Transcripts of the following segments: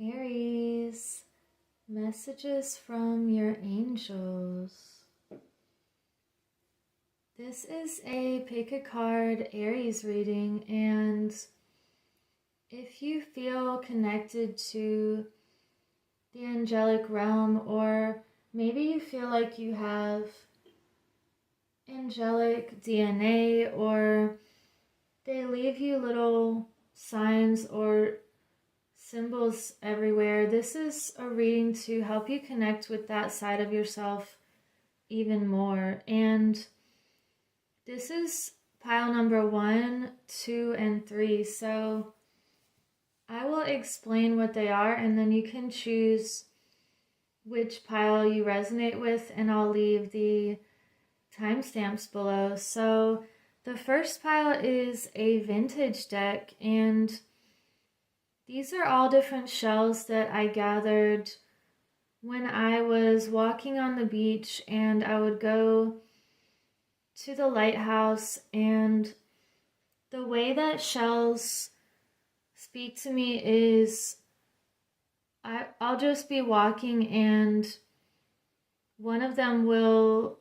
Aries, messages from your angels. This is a pick a card Aries reading, and if you feel connected to the angelic realm, or maybe you feel like you have angelic DNA, or they leave you little signs or symbols everywhere, this is a reading to help you connect with that side of yourself even more. And this is pile number 1, 2, and 3. So I will explain what they are, and then you can choose which pile you resonate with, and I'll leave the timestamps below. So the first pile is a vintage deck, and these are all different shells that I gathered when I was walking on the beach, and I would go to the lighthouse, and the way that shells speak to me is I'll just be walking and one of them will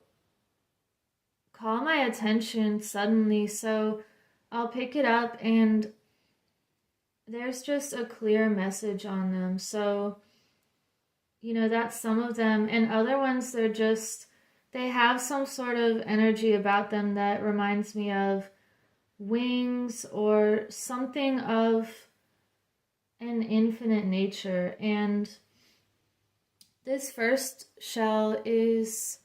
call my attention suddenly, so I'll pick it up and there's just a clear message on them. So, that's some of them. And other ones, they have some sort of energy about them that reminds me of wings or something of an infinite nature. And this first shell it's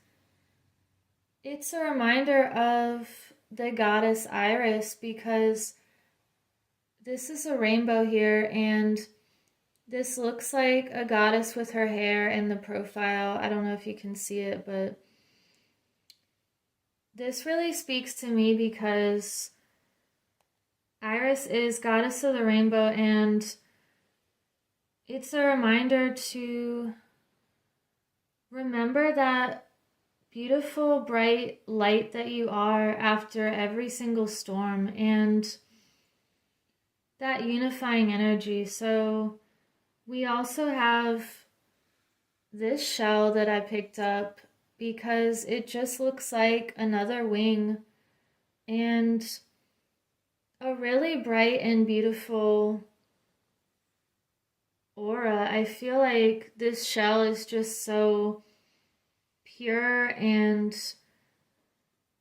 a reminder of the goddess Iris, because this is a rainbow here, and this looks like a goddess with her hair in the profile. I don't know if you can see it, but this really speaks to me because Iris is goddess of the rainbow, and it's a reminder to remember that beautiful, bright light that you are after every single storm, and that unifying energy. So we also have this shell that I picked up because it just looks like another wing and a really bright and beautiful aura. I feel like this shell is just so pure, and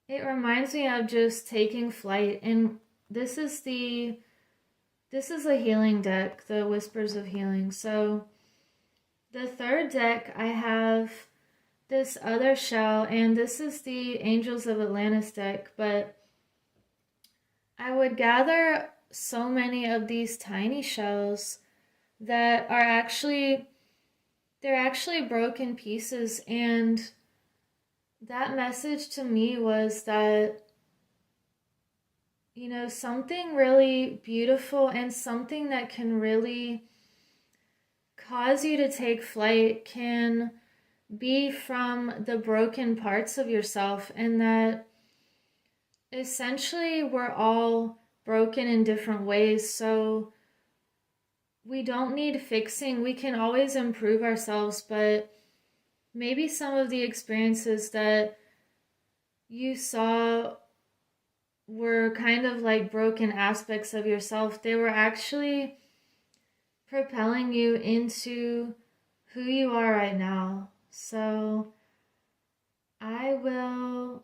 it reminds me of just taking flight. And this is a healing deck, the Whispers of Healing. So the third deck, I have this other shell, and this is the Angels of Atlantis deck, but I would gather so many of these tiny shells that they're actually broken pieces, and that message to me was that something really beautiful and something that can really cause you to take flight can be from the broken parts of yourself, and that essentially we're all broken in different ways. So we don't need fixing. We can always improve ourselves, but maybe some of the experiences that you saw were kind of like broken aspects of yourself. They were actually propelling you into who you are right now. So I will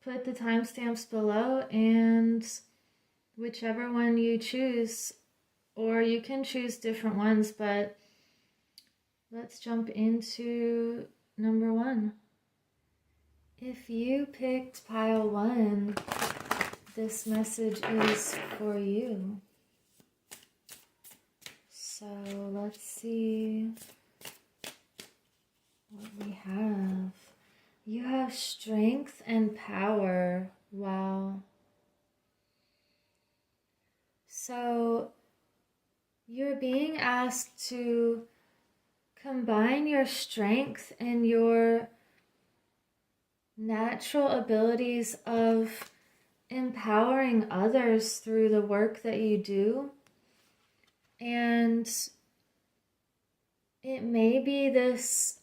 put the timestamps below, and whichever one you choose, or you can choose different ones, but let's jump into number 1. If you picked pile 1, this message is for you. So let's see what we have. You have strength and power. Wow. So you're being asked to combine your strength and your natural abilities of empowering others through the work that you do, and it may be this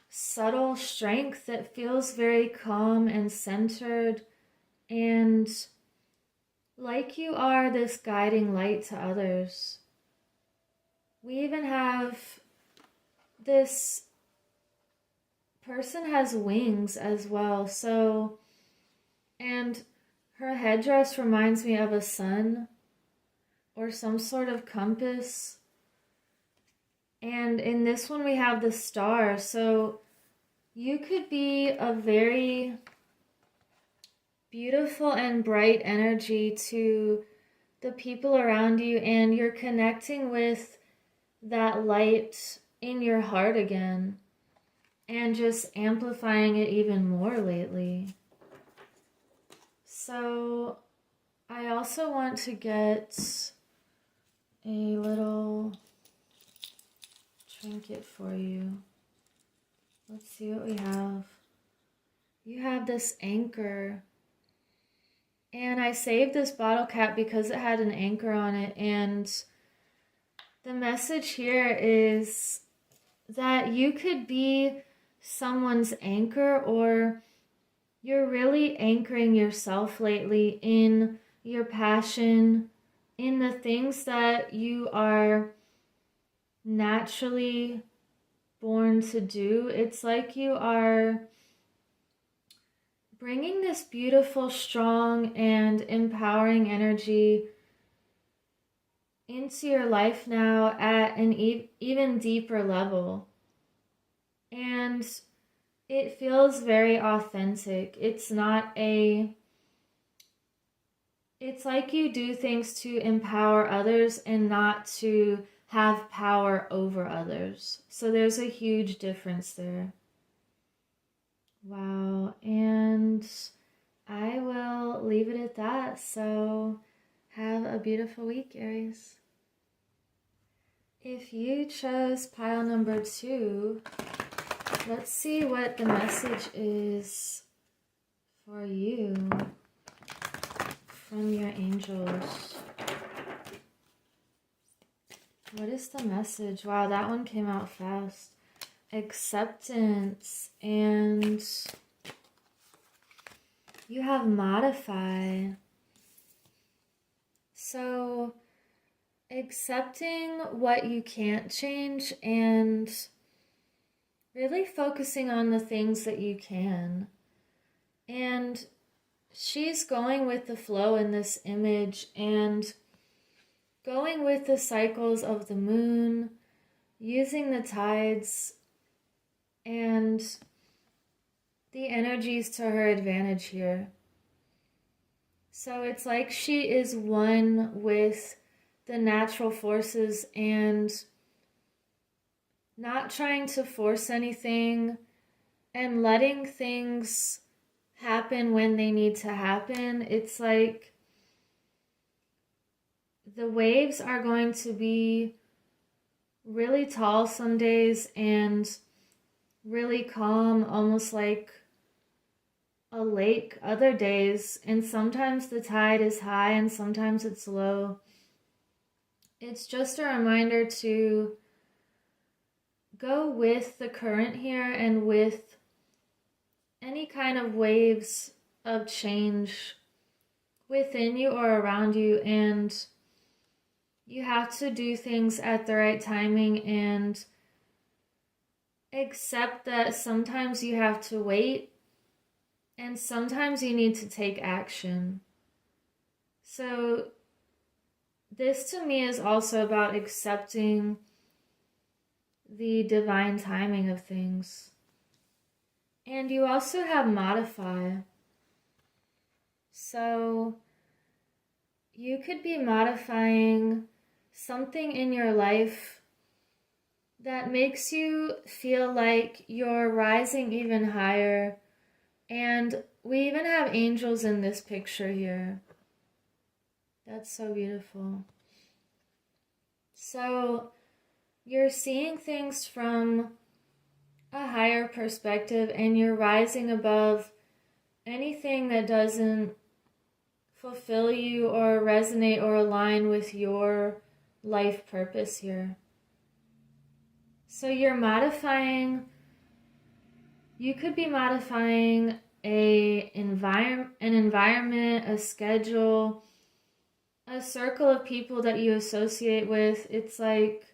subtle strength that feels very calm and centered, and like you are this guiding light to others. We even have this person has wings as well. So, and her headdress reminds me of a sun or some sort of compass. And in this one we have the star. So you could be a very beautiful and bright energy to the people around you, and you're connecting with that light in your heart again and just amplifying it even more lately. So I also want to get a little trinket for you. Let's see what we have. You have this anchor. And I saved this bottle cap because it had an anchor on it. And the message here is that you could be someone's anchor, or you're really anchoring yourself lately in your passion, in the things that you are naturally born to do. It's like you are bringing this beautiful, strong, and empowering energy into your life now at an even deeper level. And it feels very authentic. It's like you do things to empower others and not to have power over others. So there's a huge difference there. Wow. And I will leave it at that. So have a beautiful week, Aries. If you chose pile number 2, let's see what the message is for you from your angels. What is the message? Wow, that one came out fast. Acceptance, and you have modify. So accepting what you can't change and really focusing on the things that you can. And she's going with the flow in this image and going with the cycles of the moon, using the tides and the energies to her advantage here. So it's like she is one with the natural forces and not trying to force anything and letting things happen when they need to happen. It's like the waves are going to be really tall some days and really calm, almost like a lake other days, and sometimes the tide is high and sometimes it's low. It's just a reminder to go with the current here and with any kind of waves of change within you or around you, and you have to do things at the right timing and accept that sometimes you have to wait and sometimes you need to take action. So this to me is also about accepting the divine timing of things. And you also have modify. So you could be modifying something in your life that makes you feel like you're rising even higher. And we even have angels in this picture here. That's so beautiful. So you're seeing things from a higher perspective and you're rising above anything that doesn't fulfill you or resonate or align with your life purpose here. So you're modifying, you could be modifying an environment, a schedule, a circle of people that you associate with. It's like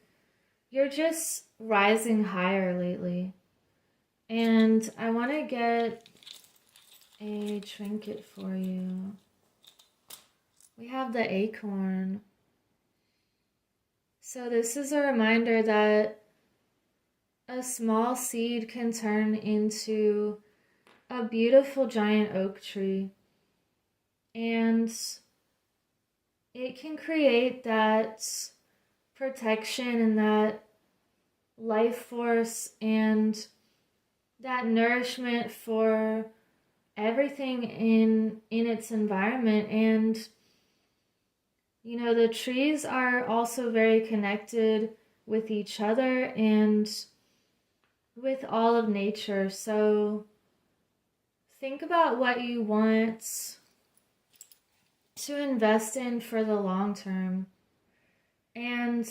you're just rising higher lately. And I want to get a trinket for you. We have the acorn. So this is a reminder that a small seed can turn into a beautiful giant oak tree. And it can create that protection and that life force and that nourishment for everything in its environment. And you know, the trees are also very connected with each other and with all of nature. So think about what you want to invest in for the long term and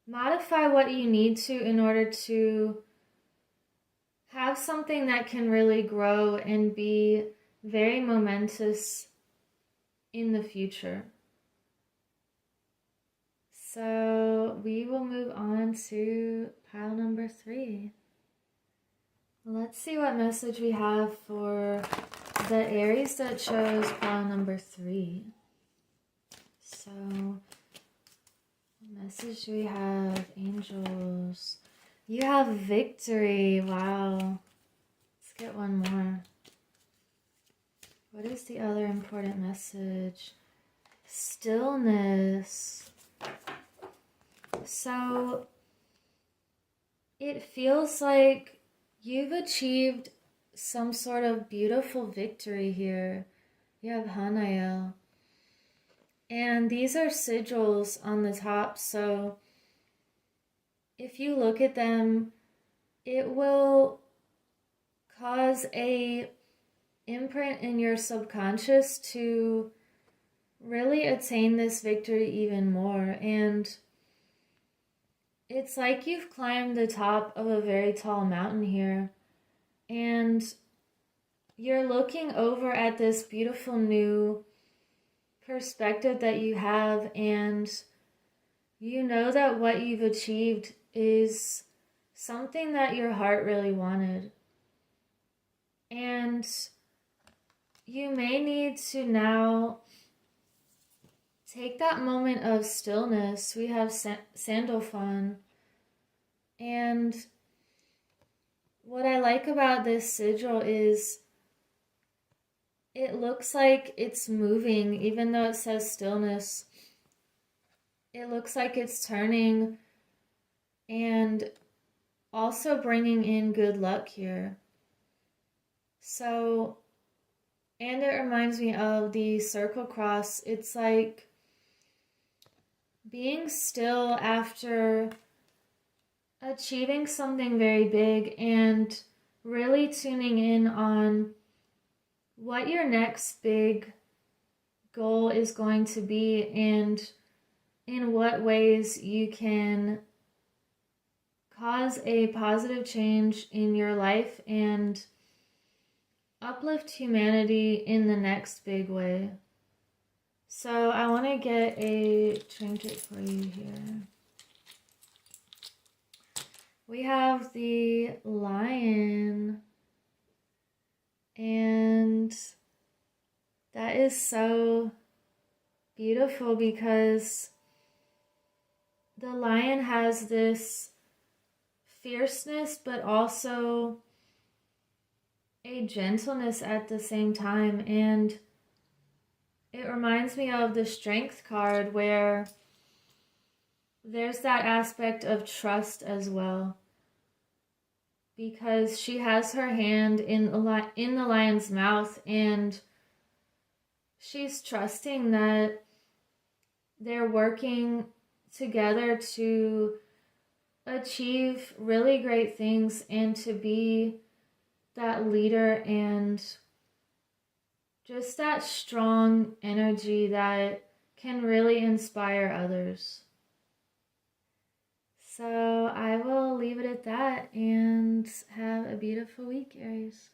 modify what you need to in order to have something that can really grow and be very momentous in the future. So we will move on to pile number 3. Let's see what message we have for the Aries that chose pile number 3. So, what message do we have? Angels. You have victory. Wow. Let's get one more. What is the other important message? Stillness. So, it feels like you've achieved some sort of beautiful victory here. You have Hanael. And these are sigils on the top, so if you look at them, it will cause a imprint in your subconscious to really attain this victory even more. And it's like you've climbed the top of a very tall mountain here, and you're looking over at this beautiful new perspective that you have, and you know that what you've achieved is something that your heart really wanted. And you may need to now take that moment of stillness. We have Sandalphon. And what I like about this sigil is it looks like it's moving, even though it says stillness. It looks like it's turning and also bringing in good luck here. So, and it reminds me of the circle cross. It's like being still after achieving something very big and really tuning in on what your next big goal is going to be and in what ways you can cause a positive change in your life and uplift humanity in the next big way. So I want to get a trinket for you here. We have the lion, and that is so beautiful because the lion has this fierceness but also a gentleness at the same time, and it reminds me of the strength card where there's that aspect of trust as well, because she has her hand in the lion's mouth and she's trusting that they're working together to achieve really great things and to be that leader and just that strong energy that can really inspire others. So leave it at that and have a beautiful week, Aries.